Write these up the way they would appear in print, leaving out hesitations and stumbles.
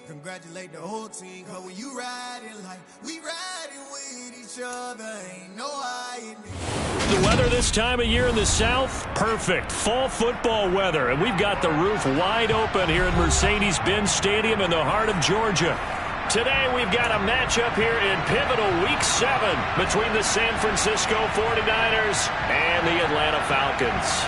Congratulate the whole team, cause when you riding like we riding with each other, ain't no hiding. The weather this time of year in the South, perfect. Fall football weather, and we've got the roof wide open here at Mercedes-Benz Stadium in the heart of Georgia. Today we've got a matchup here in pivotal Week 7 between the San Francisco 49ers and the Atlanta Falcons.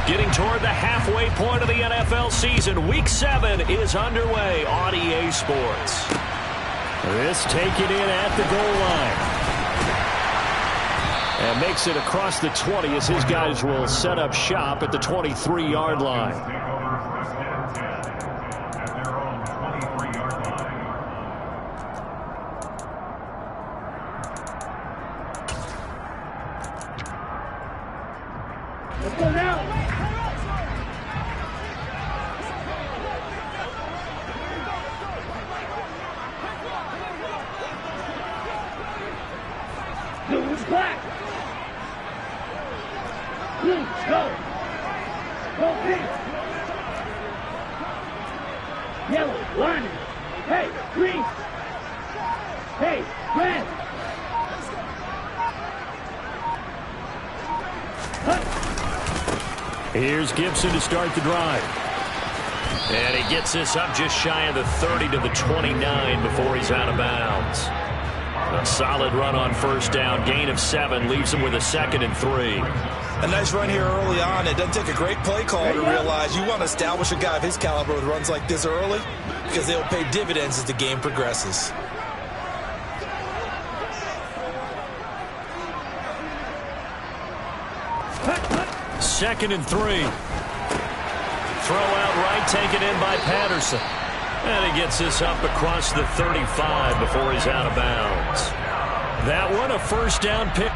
Getting toward the halfway point of the NFL season, Week 7 is underway on EA Sports. This taken in at the goal line. And makes it across the 20 as his guys will set up shop at the 23-yard line. Let's go now. Blue's black. Blue, go. Go pink. Yellow, line. Hey, green. Hey, red. Here's Gibson to start the drive. And he gets this up just shy of the 30 to the 29 before he's out of bounds. A solid run on first down. Gain of 7 leaves him with a 2nd and 3. A nice run here early on. It doesn't take a great play caller to realize you want to establish a guy of his caliber with runs like this early because they'll pay dividends as the game progresses. Second and 3. Throw out right, taken in by Patterson. And he gets this up across the 35 before he's out of bounds. That one, a first down pick.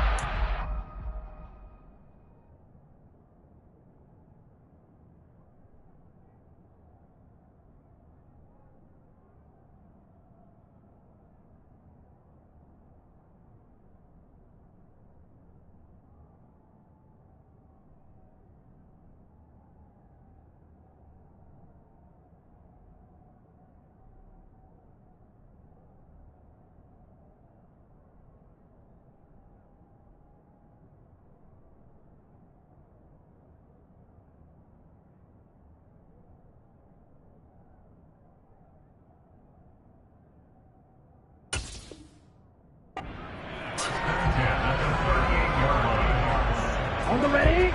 On the ready.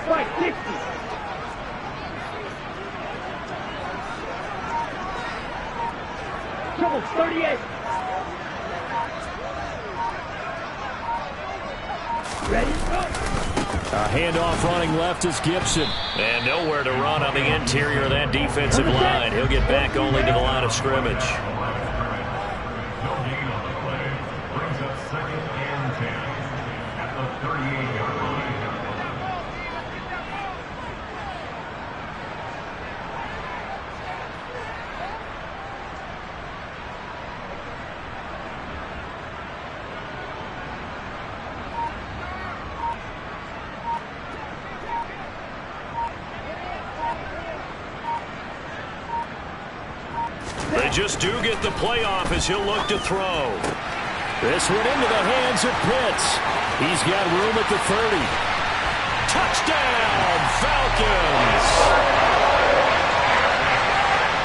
Strike 60. Trouble 38. Ready, go. A handoff running left is Gibson. And nowhere to run on the interior of that defensive line. He'll get back only to the line of scrimmage. They just do get the playoff as he'll look to throw. This one into the hands of Pitts. He's got room at the 30. Touchdown, Falcons!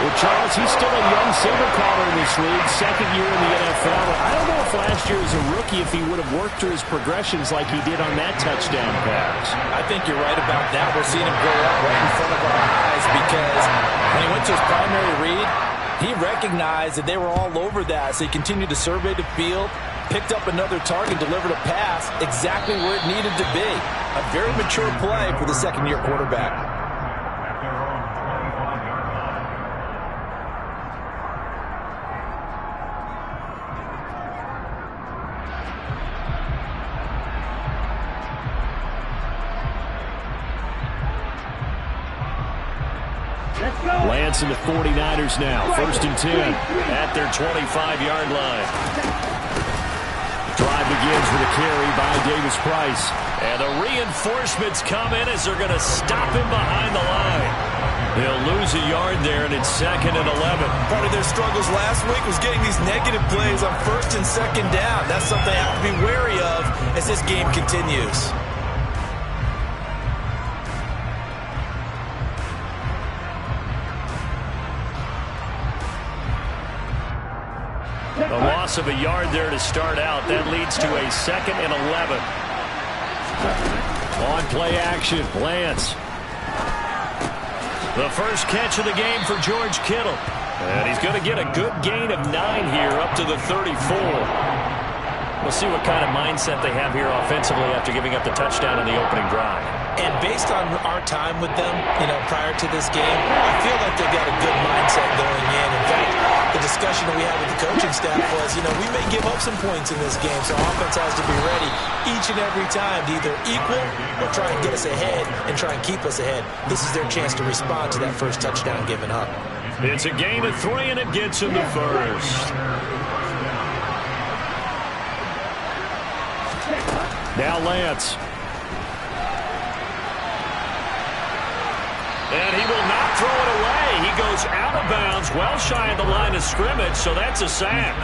Well, Charles, he's still a young silver collar in this league, second year in the NFL. I don't know if last year as a rookie if he would have worked through his progressions like he did on that touchdown pass. I think you're right about that. We're seeing him grow up right in front of our eyes because when he went to his primary read, he recognized that they were all over that, so he continued to survey the field, picked up another target, delivered a pass exactly where it needed to be. A very mature play for the second-year quarterback. Lance and the 49ers now. 1st and 10 at their 25-yard line. Drive begins with a carry by Davis Price. And the reinforcements come in as they're going to stop him behind the line. They'll lose a yard there, and it's 2nd and 11. Part of their struggles last week was getting these negative plays on 1st and 2nd down. That's something they have to be wary of as this game continues. A loss of a yard there to start out. That leads to a 2nd and 11. On play action, Lance. The first catch of the game for George Kittle. And he's going to get a good gain of 9 here up to the 34. We'll see what kind of mindset they have here offensively after giving up the touchdown in the opening drive. And based on our time with them, prior to this game, I feel like they've got a good mindset going in. In fact, the discussion that we had with the coaching staff was, we may give up some points in this game, so offense has to be ready each and every time to either equal or try and get us ahead and try and keep us ahead. This is their chance to respond to that first touchdown given up. It's a gain of 3, and it gets him the first. Now Lance. And he will not throw it away. He goes out of bounds, well shy of the line of scrimmage, so that's a sack.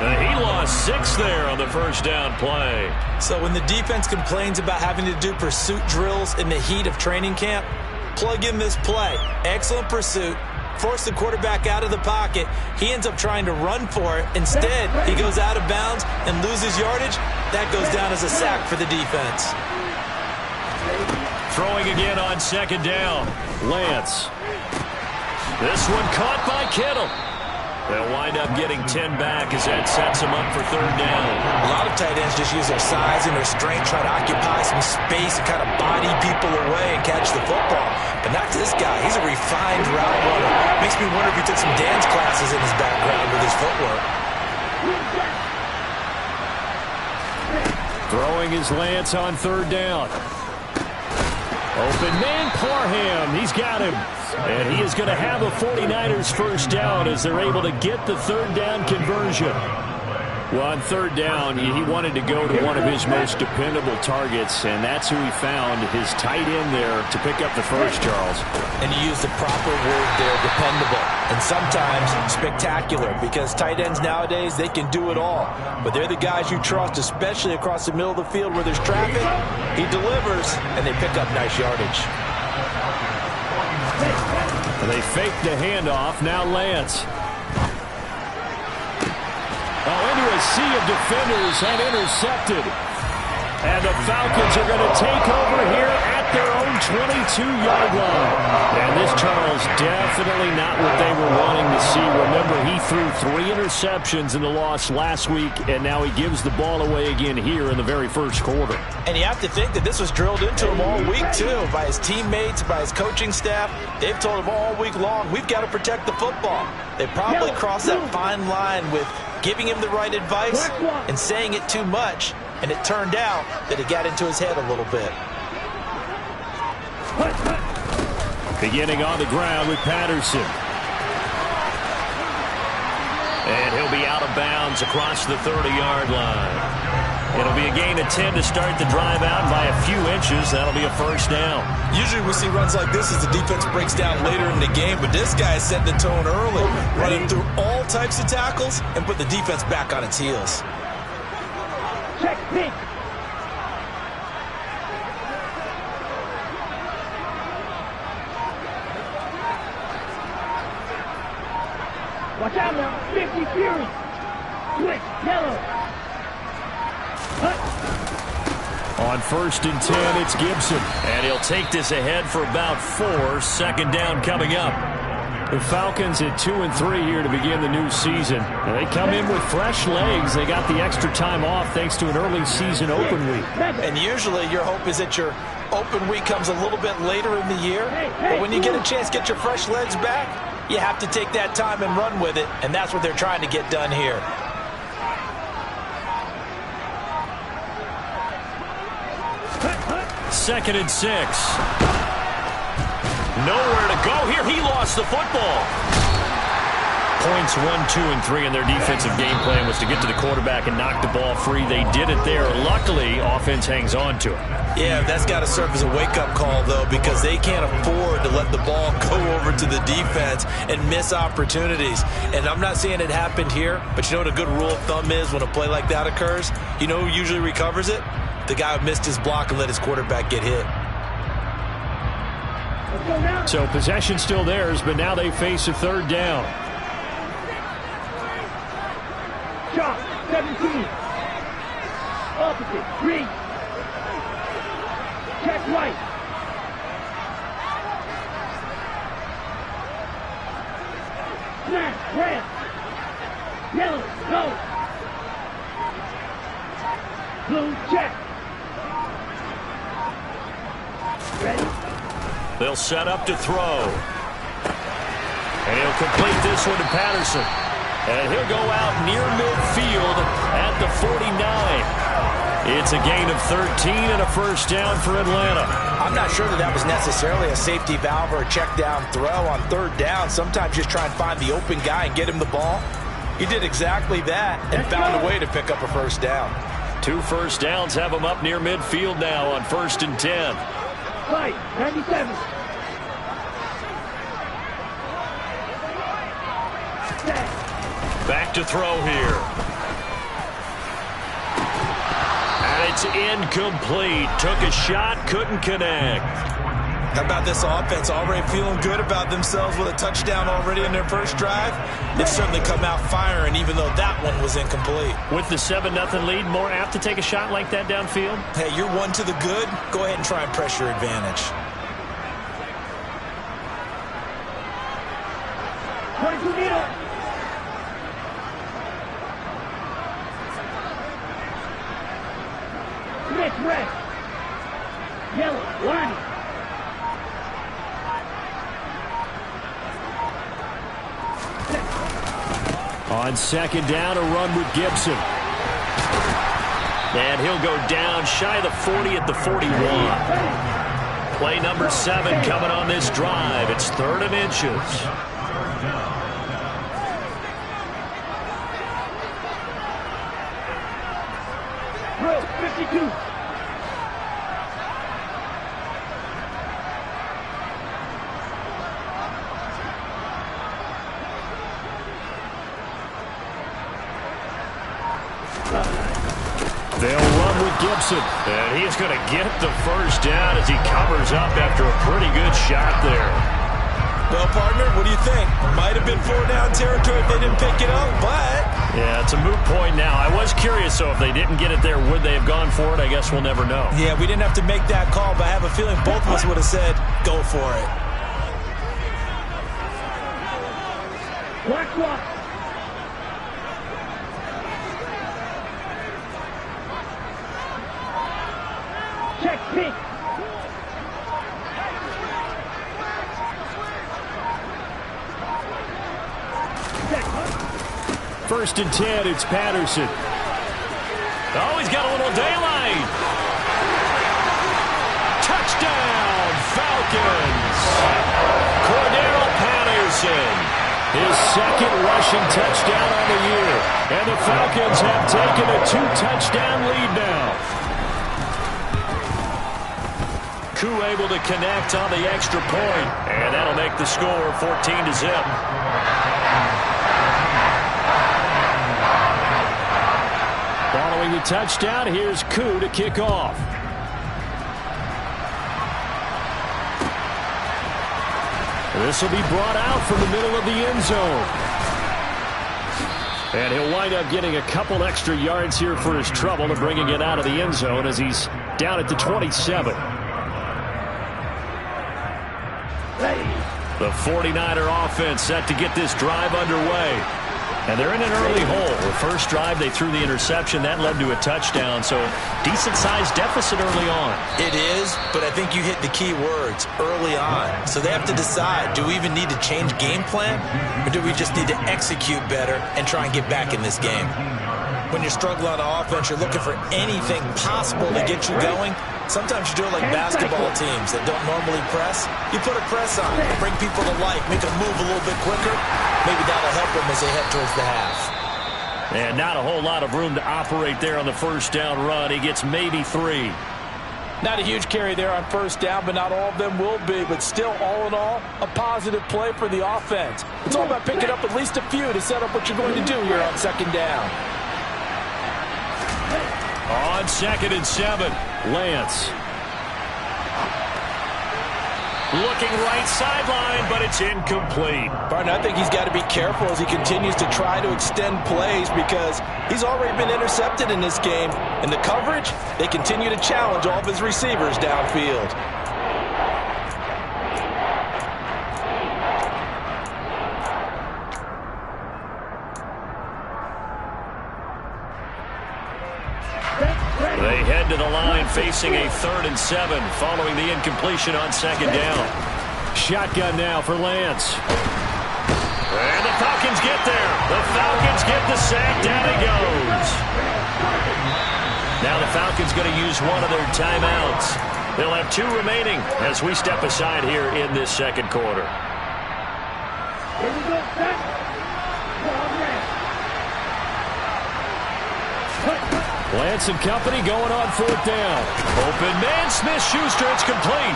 And he lost 6 there on the first down play. So when the defense complains about having to do pursuit drills in the heat of training camp, plug in this play. Excellent pursuit. Force the quarterback out of the pocket. He ends up trying to run for it. Instead, he goes out of bounds and loses yardage. That goes down as a sack for the defense. Throwing again on 2nd down. Lance. This one caught by Kittle. They'll wind up getting 10 back as that sets them up for 3rd down. A lot of tight ends just use their size and their strength, try to occupy some space and kind of body people away and catch the football. But not this guy. He's a refined route runner. Makes me wonder if he took some dance classes in his background with his footwork. Throwing is Lance on 3rd down. Open man, Parham. He's got him. And he is going to have a 49ers first down as they're able to get the 3rd down conversion. Well, on 3rd down, he wanted to go to one of his most dependable targets, and that's who he found, his tight end there, to pick up the first, Charles. And you used the proper word there, dependable. And sometimes spectacular, because tight ends nowadays, they can do it all. But they're the guys you trust, especially across the middle of the field where there's traffic. He delivers, and they pick up nice yardage. They fake the handoff. Now Lance. Into a sea of defenders and intercepted. And the Falcons are going to take over here at their own 22-yard line. And this, Charles, definitely not what they were wanting to see. Remember, he threw 3 interceptions in the loss last week, and now he gives the ball away again here in the very first quarter. And you have to think that this was drilled into him all week, too, by his teammates, by his coaching staff. They've told him all week long, we've got to protect the football. They probably crossed that fine line with giving him the right advice and saying it too much. And it turned out that it got into his head a little bit. Beginning on the ground with Patterson. And he'll be out of bounds across the 30-yard line. It'll be a gain of 10 to start the drive out by a few inches. That'll be a first down. Usually we see runs like this as the defense breaks down later in the game, but this guy set the tone early, running through all types of tackles and put the defense back on its heels. Check pink. Watch out now. 50 Fury. Switch. Yellow. On 1st and 10, it's Gibson. And he'll take this ahead for about 4. 2nd down coming up. The Falcons at 2-3 here to begin the new season. And they come in with fresh legs. They got the extra time off thanks to an early season open week. And usually your hope is that your open week comes a little bit later in the year. But when you get a chance to get your fresh legs back, you have to take that time and run with it. And that's what they're trying to get done here. Second and 6. Nowhere to go here. He lost the football. Points 1, 2, and 3 in their defensive game plan was to get to the quarterback and knock the ball free. They did it there. Luckily, offense hangs on to it. Yeah, that's got to serve as a wake-up call, though, because they can't afford to let the ball go over to the defense and miss opportunities. And I'm not saying it happened here, but you know what a good rule of thumb is when a play like that occurs? You know who usually recovers it? The guy who missed his block and let his quarterback get hit. So possession still theirs, but now they face a third down. Chop, 17. Opposite, read. Check right. Snap, ramp. Yellow, go. Blue, check. Ready? They'll set up to throw. And he'll complete this one to Patterson. And he'll go out near midfield at the 49. It's a gain of 13 and a first down for Atlanta. I'm not sure that was necessarily a safety valve or a check down throw on third down. Sometimes just try and find the open guy and get him the ball. He did exactly that and found a way to pick up a first down. 2 first downs have him up near midfield now on 1st and 10. Fight, 97. Back to throw here. And it's incomplete. Took a shot, couldn't connect. How about this offense already feeling good about themselves with a touchdown already in their first drive? They've certainly come out firing, even though that one was incomplete. With the 7-0 lead, more apt to take a shot like that downfield? Hey, you're one to the good. Go ahead and try and press your advantage. 22 needle. Smith, red. Yellow, line. On 2nd down, a run with Gibson. And he'll go down shy of the 40 at the 41. Play number 7 coming on this drive. It's 3rd and inches. Drill, 52. They'll run with Gibson. And he's going to get the first down as he covers up after a pretty good shot there. Well, partner, what do you think? Might have been 4-down territory if they didn't pick it up, but... Yeah, it's a moot point now. I was curious, so if they didn't get it there, would they have gone for it? I guess we'll never know. Yeah, we didn't have to make that call, but I have a feeling both of us would have said, go for it. Black clock. Check pink. Check. 1st and 10, it's Patterson. Oh, he's got a little daylight. Touchdown, Falcons. Cordero Patterson, his 2nd rushing touchdown on the year. And the Falcons have taken a 2-touchdown lead now. Koo able to connect on the extra point, and that'll make the score 14-0. Following the touchdown, here's Koo to kick off. This will be brought out from the middle of the end zone. And he'll wind up getting a couple extra yards here for his trouble and bringing it out of the end zone as he's down at the 27. The 49er offense set to get this drive underway. And they're in an early hole. The first drive, they threw the interception. That led to a touchdown, so decent-sized deficit early on. It is, but I think you hit the key words, early on. So they have to decide, do we even need to change game plan, or do we just need to execute better and try and get back in this game? when you're struggling on offense, you're looking for anything possible to get you going. Sometimes you do it like basketball teams that don't normally press. You put a press on, bring people to life, make them move a little bit quicker. Maybe that'll help them as they head towards the half. And not a whole lot of room to operate there on the first down run. He gets maybe 3. Not a huge carry there on first down, but not all of them will be. But still, all in all, a positive play for the offense. It's all about picking up at least a few to set up what you're going to do here on second down. On 2nd and 7, Lance. Looking right sideline, but it's incomplete. Barton, I think he's got to be careful as he continues to try to extend plays because he's already been intercepted in this game. And the coverage, they continue to challenge all of his receivers downfield. They head to the line facing a 3rd and 7 following the incompletion on 2nd down. Shotgun now for Lance. And the Falcons get there. The Falcons get the sack. Down he goes. Now the Falcons going to use one of their timeouts. They'll have 2 remaining as we step aside here in this second quarter. Here we go, set. Lance and company going on 4th down. Open man, Smith-Schuster, it's complete.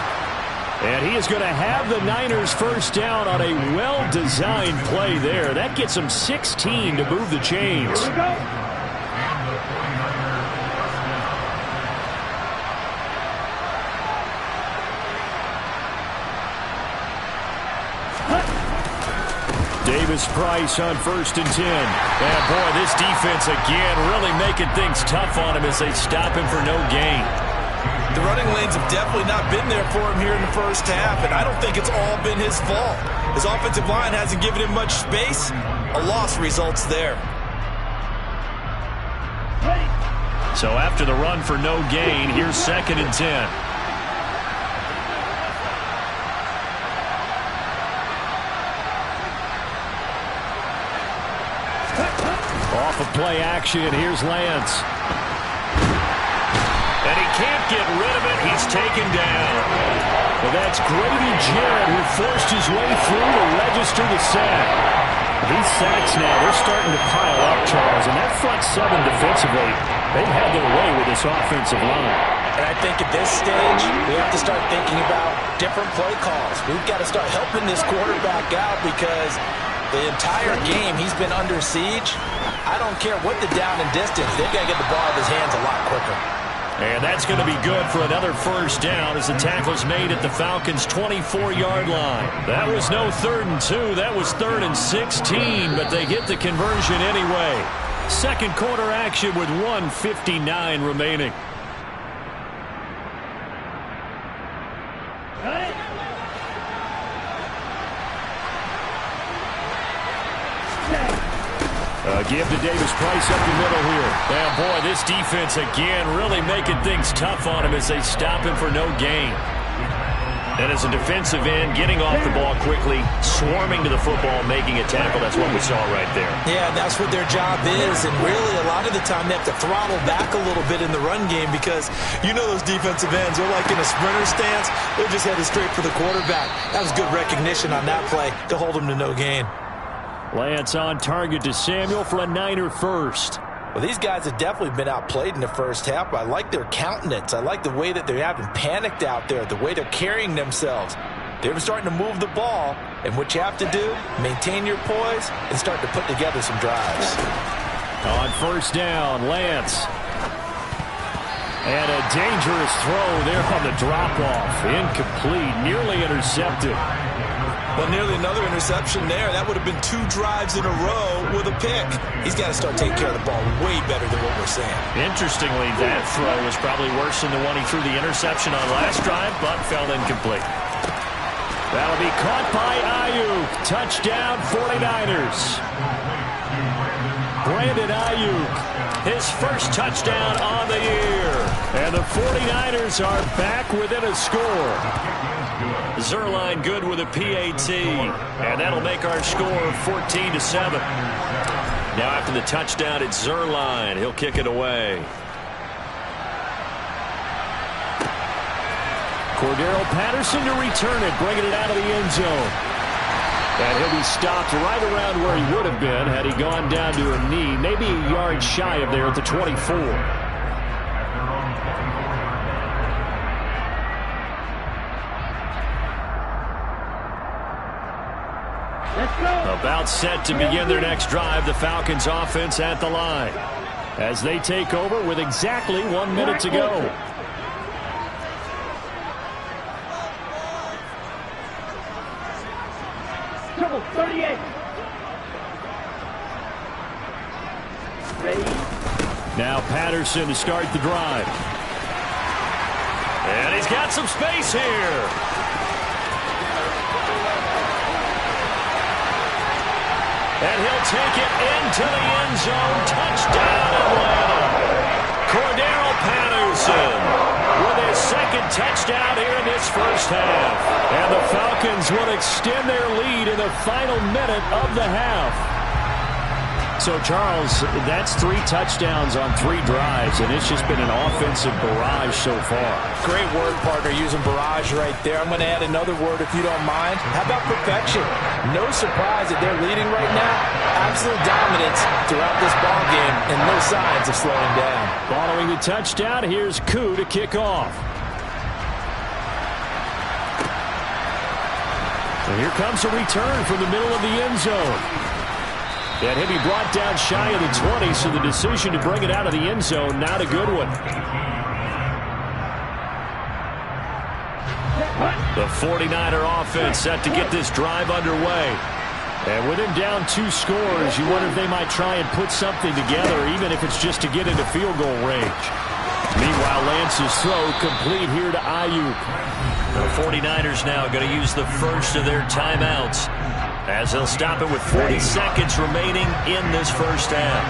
And he is going to have the Niners first down on a well-designed play there. That gets him 16 to move the chains. Here we go. Davis-Price on 1st and 10. And boy, this defense again really making things tough on him as they stop him for no gain. The running lanes have definitely not been there for him here in the first half, and I don't think it's all been his fault. His offensive line hasn't given him much space. A loss results there. So after the run for no gain, here's 2nd and 10. Off of play action, here's Lance. And he can't get rid of it. He's taken down. Well, that's Grady Jarrett who forced his way through to register the sack. These sacks now, they're starting to pile up, Charles. And that front 7 defensively, they've had their way with this offensive line. And I think at this stage, we have to start thinking about different play calls. We've got to start helping this quarterback out because the entire game he's been under siege. I don't care what the down and distance. They've got to get the ball out of his hands a lot quicker. And that's going to be good for another first down as the tackle's made at the Falcons' 24-yard line. That was no 3rd and 2. That was 3rd and 16, but they get the conversion anyway. Second quarter action with 1:59 remaining. Give to Davis-Price up the middle here. And boy, this defense again really making things tough on him as they stop him for no gain. And as a defensive end, getting off the ball quickly, swarming to the football, making a tackle. That's what we saw right there. Yeah, that's what their job is. And really, a lot of the time, they have to throttle back a little bit in the run game because you know those defensive ends, they're like in a sprinter stance. They're just headed straight for the quarterback. That was good recognition on that play to hold him to no gain. Lance on target to Samuel for a Niner first. Well, these guys have definitely been outplayed in the first half. I like their countenance. I like the way that they haven't panicked out there, the way they're carrying themselves. They're starting to move the ball, and what you have to do, maintain your poise and start to put together some drives. On first down, Lance. And a dangerous throw there on the drop-off. Incomplete, nearly intercepted. Well, nearly another interception there. That would have been 2 drives in a row with a pick. He's got to start taking care of the ball way better than what we're saying. Interestingly, that throw was probably worse than the one he threw the interception on last drive, but fell incomplete. That'll be caught by Ayuk. Touchdown, 49ers. Brandon Ayuk, his first touchdown on the year. And the 49ers are back within a score. Zerline good with a PAT, and that'll make our score 14-7. Now after the touchdown, it's Zuerlein. He'll kick it away. Cordero Patterson to return it, bringing it out of the end zone. And he'll be stopped right around where he would have been had he gone down to a knee, maybe a yard shy of there at the 24. About set to begin their next drive, the Falcons offense at the line as they take over with exactly 1 minute to go. Triple 38. Now Patterson to start the drive. And he's got some space here. And he'll take it into the end zone. Touchdown, Atlanta. Cordero Patterson with his second touchdown here in this first half. And the Falcons will extend their lead in the final minute of the half. So, Charles, that's 3 touchdowns on 3 drives, and it's just been an offensive barrage so far. Great word, partner, using barrage right there. I'm going to add another word if you don't mind. How about perfection? No surprise that they're leading right now. Absolute dominance throughout this ball game and no signs of slowing down. Following the touchdown, here's Koo to kick off. And here comes a return from the middle of the end zone. And he'll be brought down shy of the 20, so the decision to bring it out of the end zone, not a good one. The 49er offense set to get this drive underway. And with him down 2 scores, you wonder if they might try and put something together, even if it's just to get into field goal range. Meanwhile, Lance's throw complete here to Ayuk. The 49ers now going to use the first of their timeouts, as they'll stop it with 40 seconds remaining in this first half.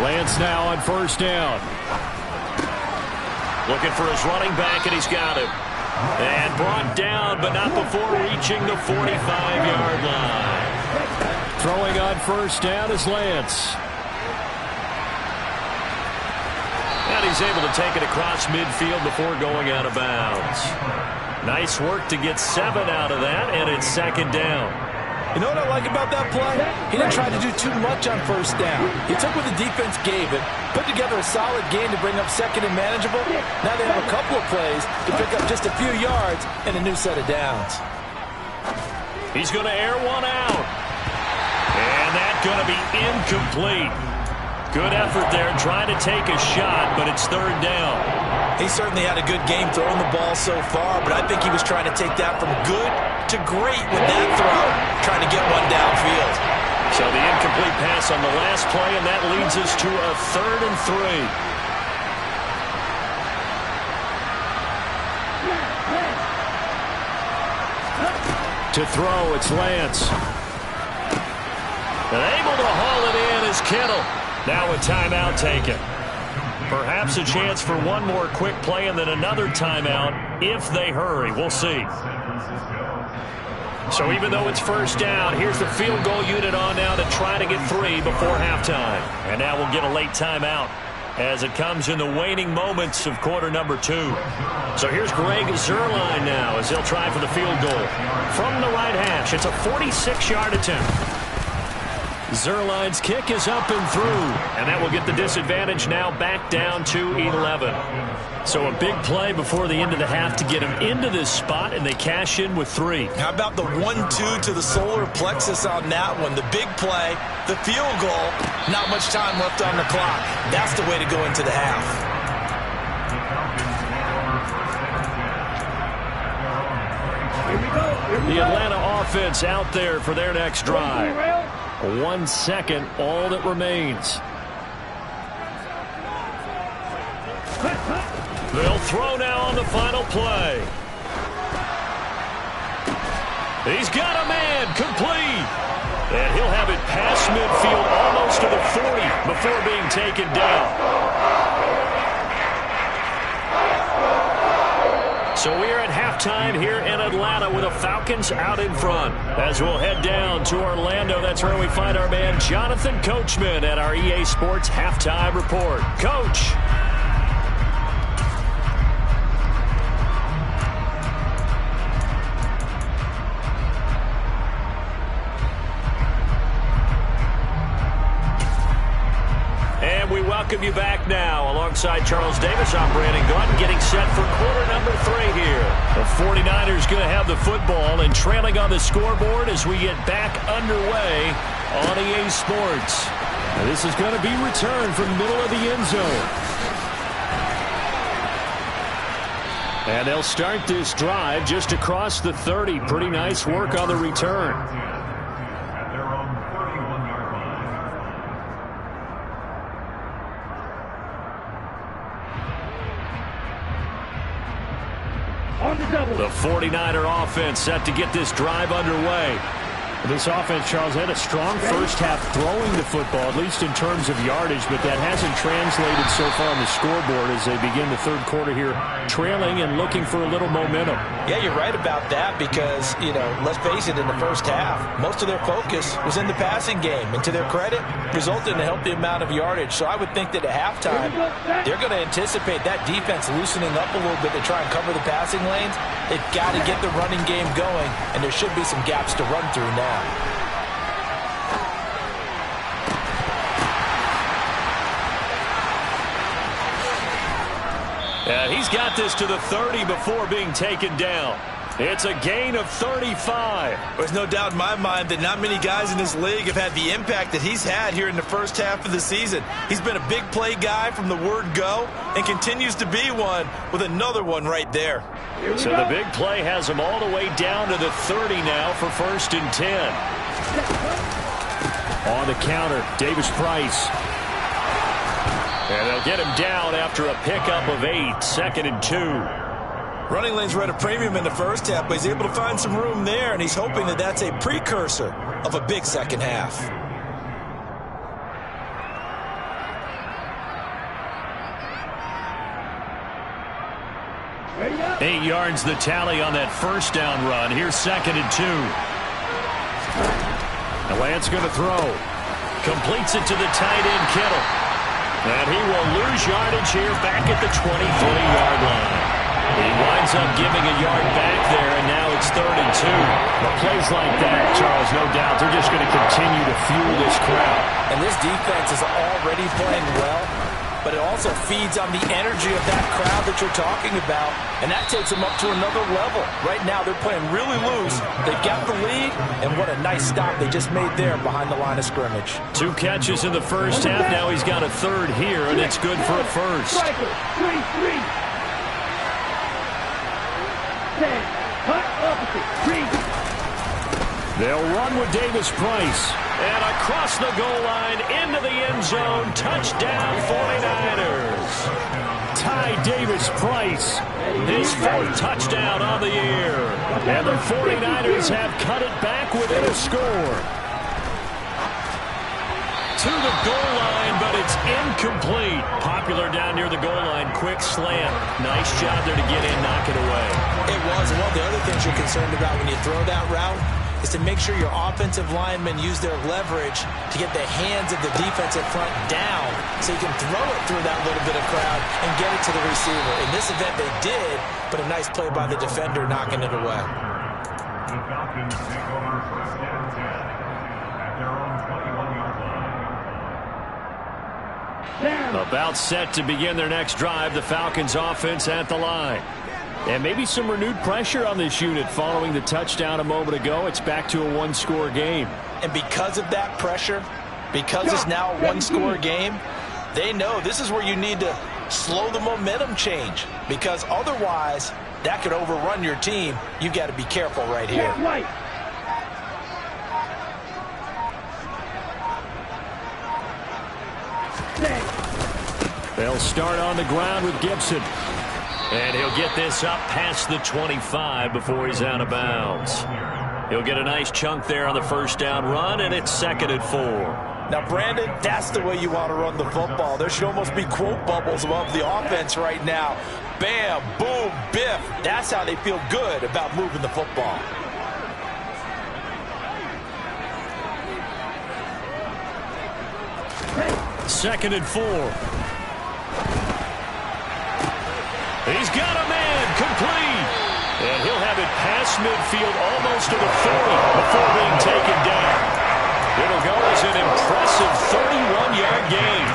Lance now on first down. Looking for his running back, and he's got him. And brought down, but not before reaching the 45-yard line. Throwing on first down is Lance. And he's able to take it across midfield before going out of bounds. Nice work to get 7 out of that, and it's second down. You know what I like about that play? He didn't try to do too much on first down. He took what the defense gave it, put together a solid game to bring up second and manageable. Now they have a couple of plays to pick up just a few yards and a new set of downs. He's going to air one out. And that's going to be incomplete. Good effort there trying to take a shot, but it's third down. He certainly had a good game throwing the ball so far, but I think he was trying to take that from good to great with that throw, trying to get one downfield. So the incomplete pass on the last play, and that leads us to a 3rd and 3. To throw, it's Lance. And able to haul it in is Kittle. Now a timeout taken. Perhaps a chance for one more quick play and then another timeout if they hurry. We'll see. So even though it's first down, here's the field goal unit on now to try to get 3 before halftime. And now we'll get a late timeout as it comes in the waning moments of quarter number 2. So here's Greg Zuerlein now as he'll try for the field goal. From the right hash, it's a 46-yard attempt. Zuerlein's kick is up and through, and that will get the disadvantage now back down to 11. So a big play before the end of the half to get him into this spot, and they cash in with 3. How about the 1-2 to the solar plexus on that one? The big play, the field goal, not much time left on the clock. That's the way to go into the half. The Atlanta offense out there for their next drive. 1 second, all that remains. They'll throw now on the final play. He's got a man, complete. And he'll have it past midfield almost to the 40 before being taken down. So we are at halftime here in Atlanta with the Falcons out in front. As we'll head down to Orlando, that's where we find our man Jonathan Coachman at our EA Sports Halftime Report. Coach. And we welcome you back now. Alongside Charles Davis, I'm Brandon Gutton, getting set for quarter number 3 here. The 49ers going to have the football and trailing on the scoreboard as we get back underway on EA Sports. Now this is going to be returned from the middle of the end zone. And they'll start this drive just across the 30. Pretty nice work on the return. The 49er offense set to get this drive underway. This offense, Charles, had a strong first half throwing the football, at least in terms of yardage, but that hasn't translated so far on the scoreboard as they begin the third quarter here, trailing and looking for a little momentum. Yeah, you're right about that because, let's face it, in the first half, most of their focus was in the passing game. And to their credit, resulted in a healthy amount of yardage. So I would think that at halftime, they're going to anticipate that defense loosening up a little bit to try and cover the passing lanes. They've got to get the running game going, and there should be some gaps to run through now. He's got this to the 30 before being taken down. It's a gain of 35. There's no doubt in my mind that not many guys in this league have had the impact that he's had here in the first half of the season. He's been a big play guy from the word go and continues to be one with another one right there. So the big play has him all the way down to the 30 now for 1st and 10. On the counter, Davis Price. And they'll get him down after a pickup of 8, 2nd and 2. Running lanes were at a premium in the first half, but he's able to find some room there, and he's hoping that that's a precursor of a big second half. Ready up. 8 yards the tally on that first down run. Here's 2nd and 2. Now Lance going to throw. Completes it to the tight end, Kittle. And he will lose yardage here back at the 23-yard line. He winds up giving a yard back there, and now it's 3rd and 2. But plays like that, Charles, no doubt, they're just going to continue to fuel this crowd. And this defense is already playing well, but it also feeds on the energy of that crowd that you're talking about, and that takes them up to another level. Right now, they're playing really loose. They've got the lead, and what a nice stop they just made there behind the line of scrimmage. 2 catches in the first half. Now he's got a 3rd here, and it's good for a first. Striker, 3-3. 10, cut opposite, 3. They'll run with Davis Price. And across the goal line, into the end zone, touchdown 49ers. Ty Davis Price. His 4th touchdown on the year. And the 49ers have cut it back within a score. To the goal line, but it's incomplete. Popular down near the goal line. Quick slant. Nice job there to get in, knock it away. It was. And one of the other things you're concerned about when you throw that route is to make sure your offensive linemen use their leverage to get the hands of the defensive front down so you can throw it through that little bit of crowd and get it to the receiver. In this event, they did, but a nice play by the defender knocking it away. The Falcons take over 1st and 10 at their own 21-yard line. About set to begin their next drive. The Falcons offense at the line. And maybe some renewed pressure on this unit following the touchdown a moment ago. It's back to a 1-score game. And because of that pressure, because it's now a 1-score game, they know this is where you need to slow the momentum change, because otherwise that could overrun your team. You've got to be careful right here. They'll start on the ground with Gibson. And he'll get this up past the 25 before he's out of bounds. He'll get a nice chunk there on the first down run, and it's 2nd and 4. Now, Brandon, that's the way you want to run the football. There should almost be quote bubbles above the offense right now. bam, boom, biff. That's how they feel good about moving the football. Second and 4. He's got a man, complete. And he'll have it past midfield almost to the 40 before being taken down. It'll go as an impressive 31-yard gain.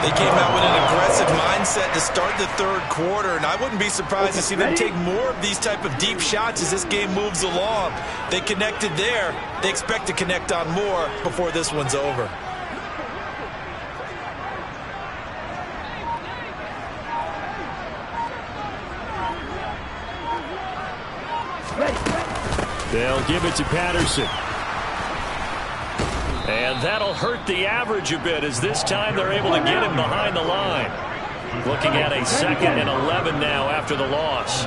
They came out with an aggressive mindset to start the third quarter, and I wouldn't be surprised to see them take more of these type of deep shots as this game moves along. They connected there. They expect to connect on more before this one's over. They'll give it to Patterson. And that'll hurt the average a bit as this time they're able to get him behind the line. Looking at a 2nd and 11 now after the loss.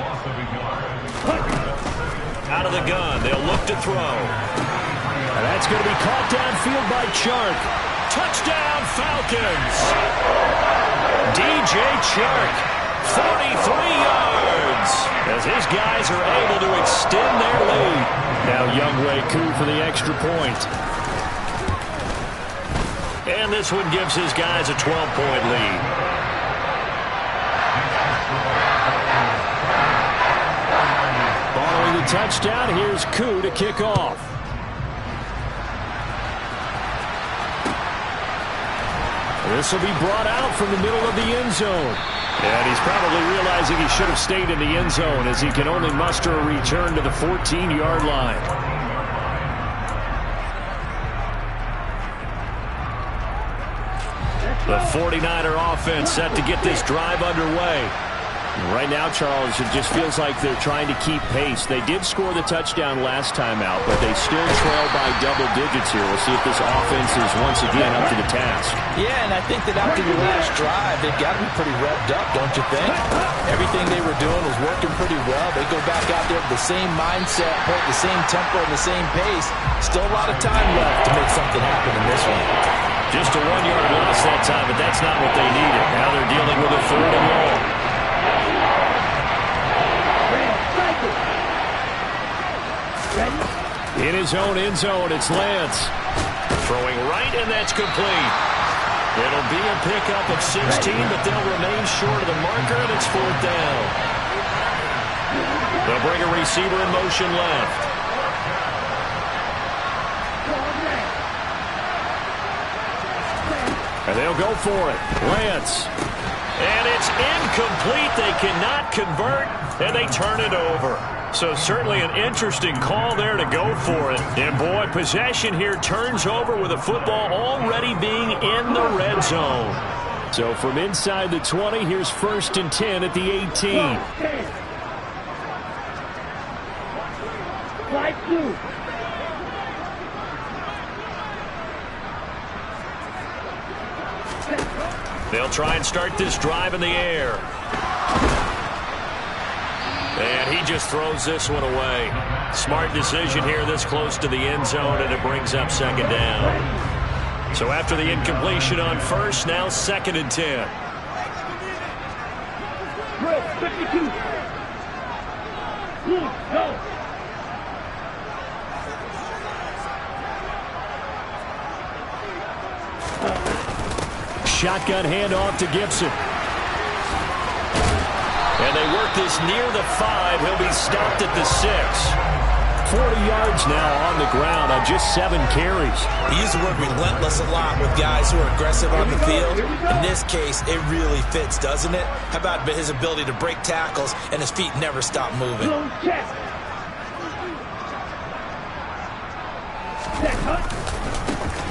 Out of the gun, they'll look to throw. And that's going to be caught downfield by Chark. Touchdown, Falcons! DJ Chark, 43 yards, as his guys are able to extend their lead. Now Younghoe Koo for the extra point. And this one gives his guys a 12-point lead. Following the touchdown, here's Koo to kick off. This will be brought out from the middle of the end zone. And he's probably realizing he should have stayed in the end zone as he can only muster a return to the 14-yard line. The 49er offense set to get this drive underway. Right now, Charles, it just feels like they're trying to keep pace. They did score the touchdown last time out, but they still trail by double digits here. We'll see if this offense is once again up to the task. Yeah, and I think that after the last drive, they've got to be pretty revved up, don't you think? Everything they were doing was working pretty well. They go back out there with the same mindset, play the same tempo and the same pace. Still a lot of time left to make something happen in this one. Just a 1-yard loss that time, but that's not what they needed. Now they're dealing with a 3rd and long. In his own end zone, it's Lance. Throwing right, and that's complete. It'll be a pickup of 16, but they'll remain short of the marker, and it's 4th down. They'll bring a receiver in motion left. And they'll go for it. Lance. And it's incomplete. They cannot convert, and they turn it over. So certainly an interesting call there to go for it. And boy, possession here turns over with the football already being in the red zone. So from inside the 20, here's 1st and 10 at the 18. Slide 2. They'll try and start this drive in the air. And he just throws this one away. Smart decision here this close to the end zone, and it brings up 2nd down. So after the incompletion on 1st, now 2nd and 10. 52. Go. Shotgun handoff to Gibson. And they work this near the 5. He'll be stopped at the 6. 40 yards now on the ground on just 7 carries. We use the word relentless a lot with guys who are aggressive on the field. In this case, it really fits, doesn't it? How about his ability to break tackles and his feet never stop moving?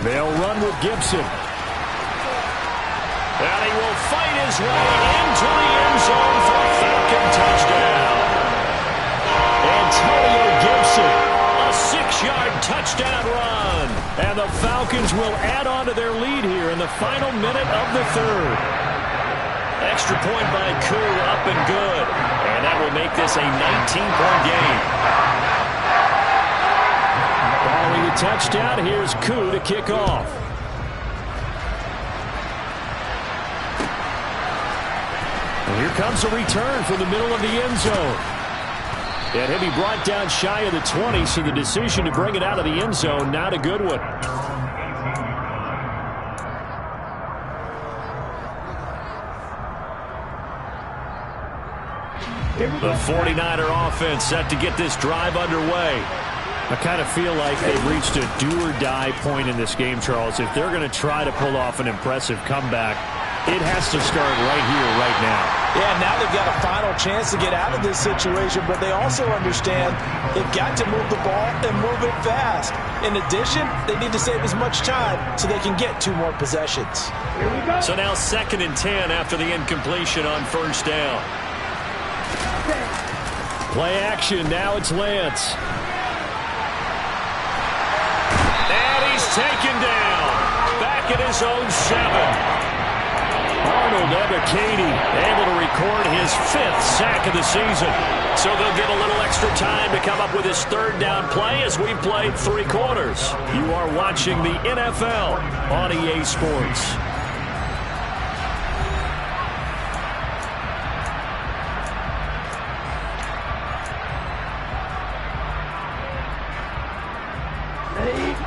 They'll run with Gibson. And he will fight his way into the end zone for a Falcon touchdown. Antonio Gibson, a 6-yard touchdown run. And the Falcons will add on to their lead here in the final minute of the 3rd. Extra point by Koo, up and good. And that will make this a 19-point game. Following the touchdown, here's Koo to kick off. Here comes a return from the middle of the end zone. And he'll be brought down shy of the 20, so the decision to bring it out of the end zone, not a good one. The 49er offense set to get this drive underway. I kind of feel like they've reached a do-or-die point in this game, Charles. If they're going to try to pull off an impressive comeback, it has to start right here, right now. Yeah, now they've got a final chance to get out of this situation, but they also understand they've got to move the ball and move it fast. In addition, they need to save as much time so they can get 2 more possessions. So now 2nd and 10 after the incompletion on first down. Play action. Now it's Lance. And he's taken down. Back at his own 7. Arnold Ebiketie able to record his 5th sack of the season. So they'll get a little extra time to come up with his 3rd down play as we played 3 quarters. You are watching the NFL on EA Sports.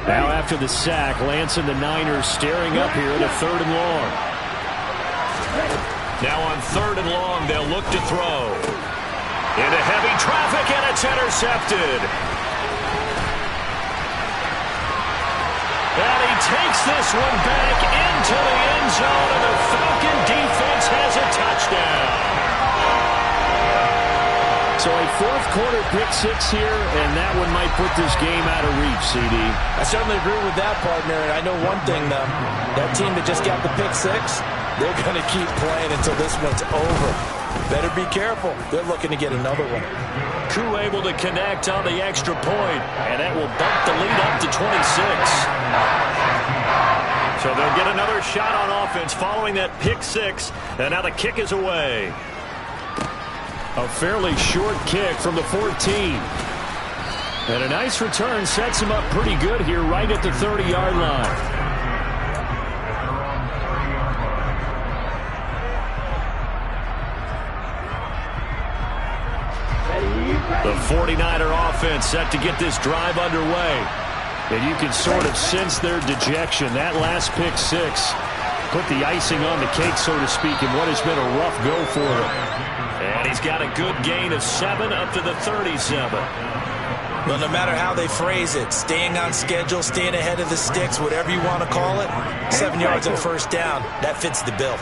Now after the sack, Lance and the Niners staring up here at a 3rd and long. Now on 3rd and long, they'll look to throw. Into heavy traffic, and it's intercepted. And he takes this one back into the end zone, and the Falcon defense has a touchdown. So a 4th quarter pick 6 here, and that one might put this game out of reach, CD. I certainly agree with that, partner, and I know one thing, though. That team that just got the pick 6, they're going to keep playing until this one's over. Better be careful. They're looking to get another one. Koo able to connect on the extra point, and that will bump the lead up to 26. So they'll get another shot on offense following that pick 6, and now the kick is away. A fairly short kick from the 14. And a nice return sets him up pretty good here right at the 30-yard line. The 49er offense set to get this drive underway. And you can sort of sense their dejection. That last pick 6 put the icing on the cake, so to speak, in what has been a rough go for them. And he's got a good gain of 7 up to the 37. Well, no matter how they phrase it, staying on schedule, staying ahead of the sticks, whatever you want to call it, 7 yards on first down, that fits the bill.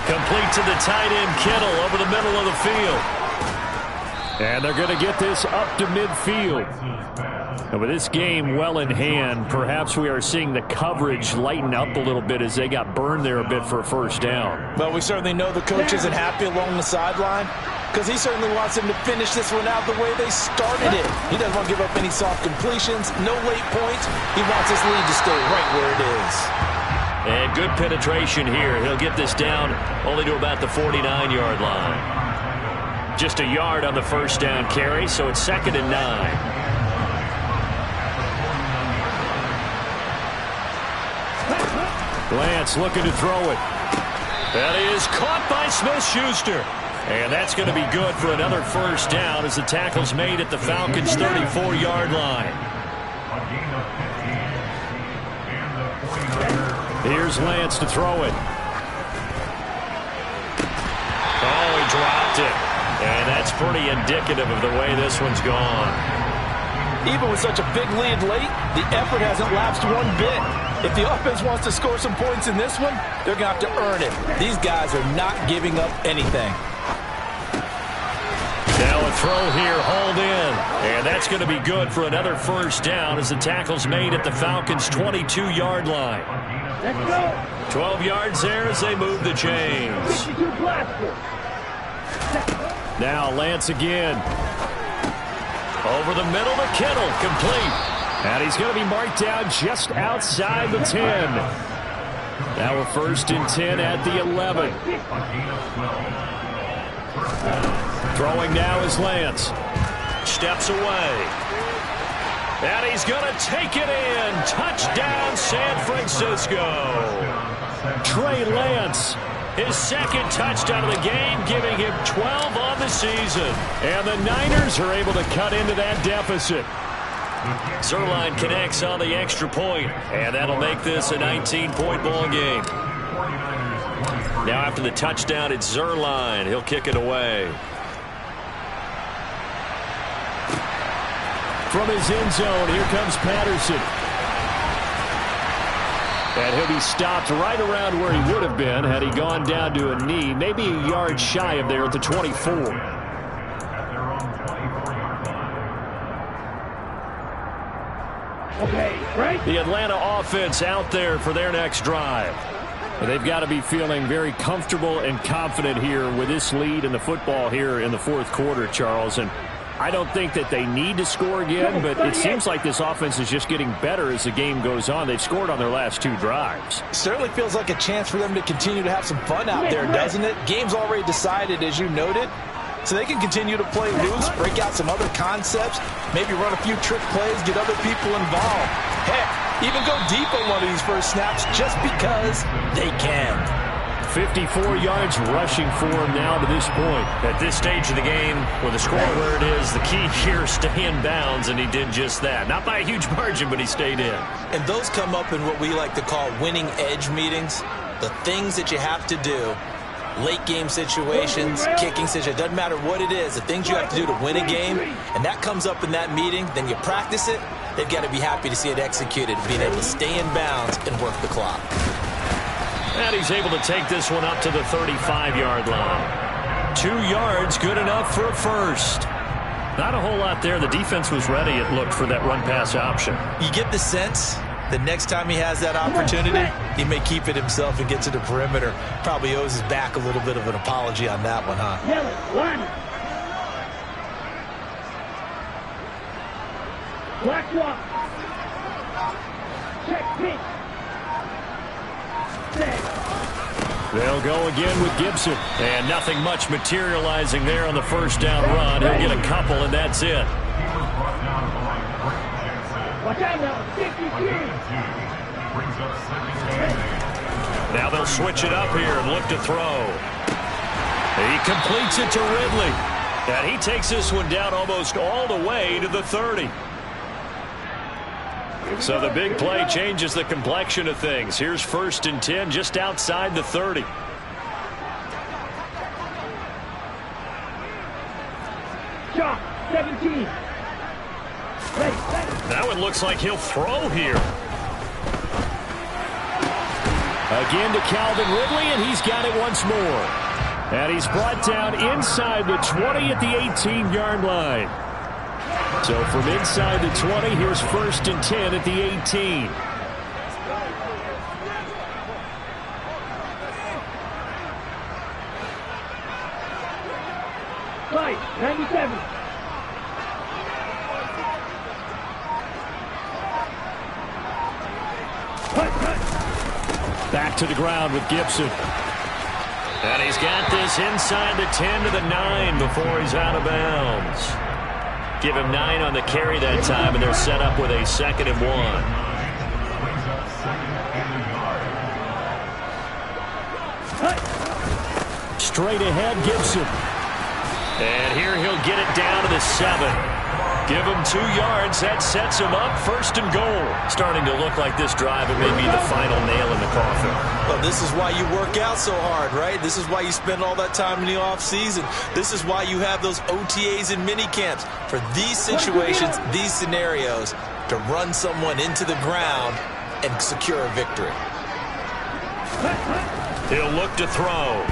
Complete to the tight end, Kittle, over the middle of the field. And they're going to get this up to midfield. And with this game well in hand, perhaps we are seeing the coverage lighten up a little bit as they got burned there a bit for a first down. Well, we certainly know the coach isn't happy along the sideline because he certainly wants them to finish this one out the way they started it. He doesn't want to give up any soft completions, no late points. He wants his lead to stay right where it is. And good penetration here. He'll get this down only to about the 49-yard line. Just a yard on the first down carry, so it's 2nd and 9. Lance looking to throw it. That is caught by Smith-Schuster. And that's going to be good for another first down as the tackle's made at the Falcons' 34-yard line. Here's Lance to throw it. Oh, he dropped it. And that's pretty indicative of the way this one's gone. Even with such a big lead late, the effort hasn't lapsed one bit. If the offense wants to score some points in this one, they're going to have to earn it. These guys are not giving up anything. Now a throw here, hauled in. And that's going to be good for another first down as the tackle's made at the Falcons' 22-yard line. 12 yards there as they move the chains. Now Lance again. Over the middle to Kittle, complete. And he's going to be marked down just outside the 10. Now we're 1st and 10 at the 11. Throwing now is Lance. Steps away. And he's going to take it in. Touchdown, San Francisco. Trey Lance, his second touchdown of the game, giving him 12 on the season. And the Niners are able to cut into that deficit. Zerline connects on the extra point, and that'll make this a 19-point ball game. Now after the touchdown, it's Zerline. He'll kick it away. From his end zone, here comes Patterson. And he'll be stopped right around where he would have been had he gone down to a knee, maybe a yard shy of there at the 24. Okay, right? The Atlanta offense out there for their next drive. And they've got to be feeling very comfortable and confident here with this lead in the football here in the fourth quarter, Charles. And I don't think that they need to score again, but it seems like this offense is just getting better as the game goes on. They've scored on their last two drives. Certainly feels like a chance for them to continue to have some fun out there, doesn't it? Game's already decided, as you noted, so they can continue to play loose, break out some other concepts, maybe run a few trick plays, get other people involved. Heck, even go deep on one of these first snaps just because they can. 54 yards rushing for him now to this point. At this stage of the game, with the score where it is, the key here is stay in bounds, and he did just that. Not by a huge margin, but he stayed in. And those come up in what we like to call winning edge meetings. The things that you have to do, late game situations, kicking situations, doesn't matter what it is, the things you have to do to win a game, and that comes up in that meeting, then you practice it, they've got to be happy to see it executed, being able to stay in bounds and work the clock. And he's able to take this one up to the 35-yard line. 2 yards, good enough for a first. Not a whole lot there. The defense was ready, it looked, for that run-pass option. You get the sense that next time he has that opportunity, he may keep it himself and get to the perimeter. Probably owes his back a little bit of an apology on that one, huh? Black walk. Check pitch. They'll go again with Gibson. And nothing much materializing there on the first down run. He'll get a couple, and that's it. Watch out now. 52. Now they'll switch it up here and look to throw. He completes it to Ridley. And he takes this one down almost all the way to the 30. So the big play changes the complexion of things. Here's 1st and 10 just outside the 30. Shot. 17. That one looks like he'll throw here. Again to Calvin Ridley, and he's got it once more. And he's brought down inside the 20 at the 18-yard line. So from inside the 20, here's 1st and 10 at the 18. Right, 97. Back to the ground with Gibson. And he's got this inside the 10 to the 9 before he's out of bounds. Give him 9 on the carry that time, and they're set up with a 2nd and 1. Straight ahead, Gibson. And here he'll get it down to the 7. Give him 2 yards. That sets him up 1st and goal. Starting to look like this drive, it may be the final nail in the coffin. Well, this is why you work out so hard, right? This is why you spend all that time in the offseason. This is why you have those OTAs and mini camps. For these situations, these scenarios, to run someone into the ground and secure a victory. He'll look to throw.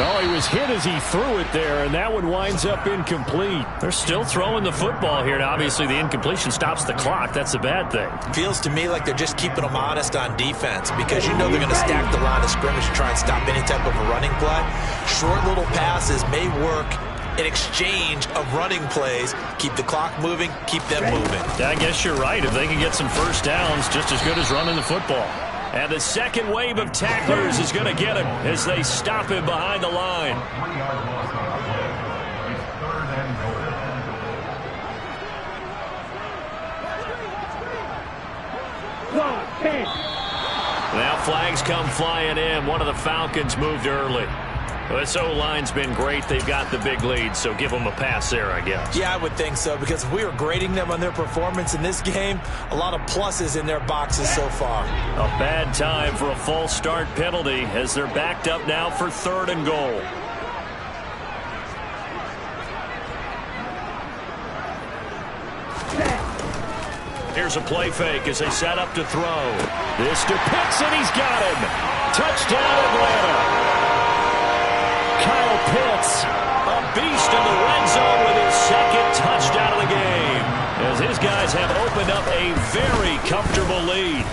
Oh, he was hit as he threw it there, and that one winds up incomplete. They're still throwing the football here. Now, obviously, the incompletion stops the clock. That's a bad thing. Feels to me like they're just keeping them honest on defense because you know they're going to stack the line of scrimmage to try and stop any type of a running play. Short little passes may work in exchange of running plays. Keep the clock moving, keep them moving. I guess you're right. If they can get some first downs, just as good as running the football. And the second wave of tacklers is going to get him as they stop him behind the line. Whoa, flags come flying in. One of the Falcons moved early. This O-line's been great. They've got the big lead, so give them a pass there, I guess. Yeah, I would think so, because if we were grading them on their performance in this game, a lot of pluses in their boxes so far. A bad time for a false start penalty as they're backed up now for 3rd and goal. Here's a play fake as they set up to throw. This to Pitts, and he's got him. Touchdown, Atlanta. Kyle Pitts, a beast in the red zone with his 2nd touchdown of the game, as his guys have opened up a very comfortable lead.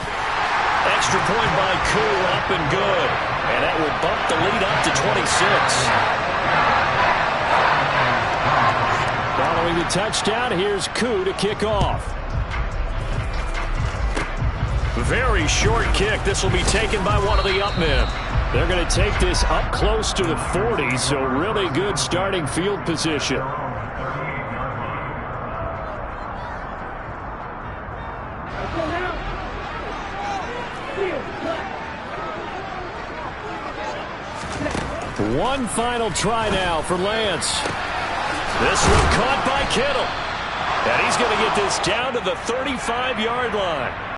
Extra point by Koo, up and good, and that will bump the lead up to 26. Following the touchdown, here's Koo to kick off. Very short kick. This will be taken by one of the up men. They're going to take this up close to the 40, so really good starting field position. One final try now for Lance. This one caught by Kittle. And he's going to get this down to the 35-yard line.